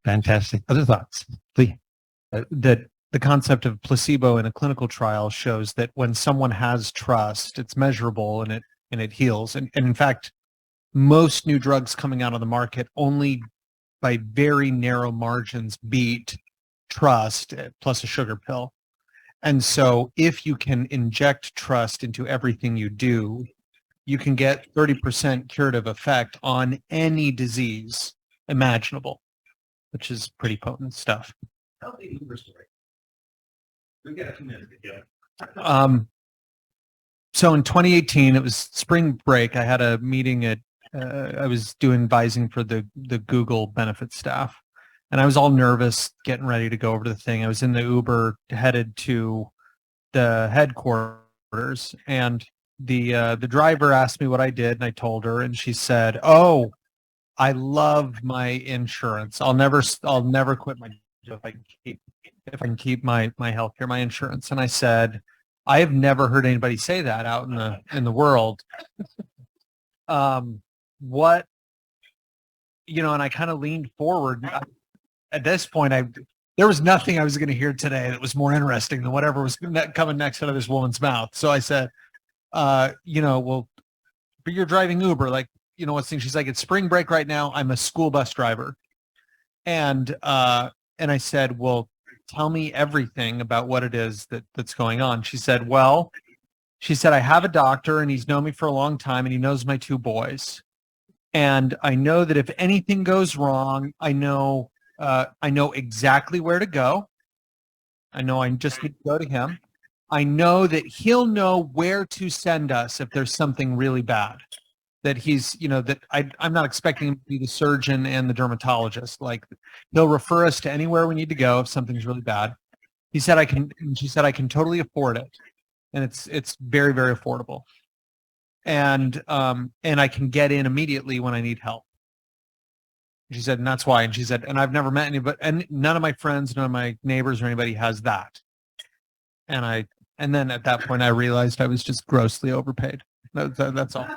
Fantastic. Other thoughts? Please. That the concept of placebo in a clinical trial shows that when someone has trust, it's measurable and it heals. And in fact, most new drugs coming out on the market only by very narrow margins beat trust plus a sugar pill. And so if you can inject trust into everything you do, you can get 30% curative effect on any disease imaginable, which is pretty potent stuff. Tell the Uber story. We've got a few minutes to go. So in 2018, it was spring break. I had a meeting at, I was doing advising for the Google benefit staff. And I was all nervous, getting ready to go over to the thing. I was in the Uber headed to the headquarters, and the driver asked me what I did, and I told her, and she said, "Oh, I love my insurance. I'll never quit my job if I can keep my healthcare, my insurance." And I said, "I have never heard anybody say that out in the world." What, and I kind of leaned forward. At this point, there was nothing I was going to hear today that was more interesting than whatever was coming next out of this woman's mouth. So I said, well, but you're driving Uber, like, what's the thing? She's like, "It's spring break right now. I'm a school bus driver." And I said, "Well, tell me everything about what it is that's going on." She said, "I have a doctor and he's known me for a long time and he knows my two boys. And I know that if anything goes wrong, I know exactly where to go. I know I just need to go to him. I know that he'll know where to send us if there's something really bad. That he's, that I'm not expecting him to be the surgeon and the dermatologist. Like, he'll refer us to anywhere we need to go if something's really bad." She said, "I can totally afford it. And it's very, very affordable. And I can get in immediately when I need help." She said, "And that's why." And she said, "And I've never met anybody, and none of my friends, none of my neighbors or anybody has that." And then at that point, I realized I was just grossly overpaid. That's all.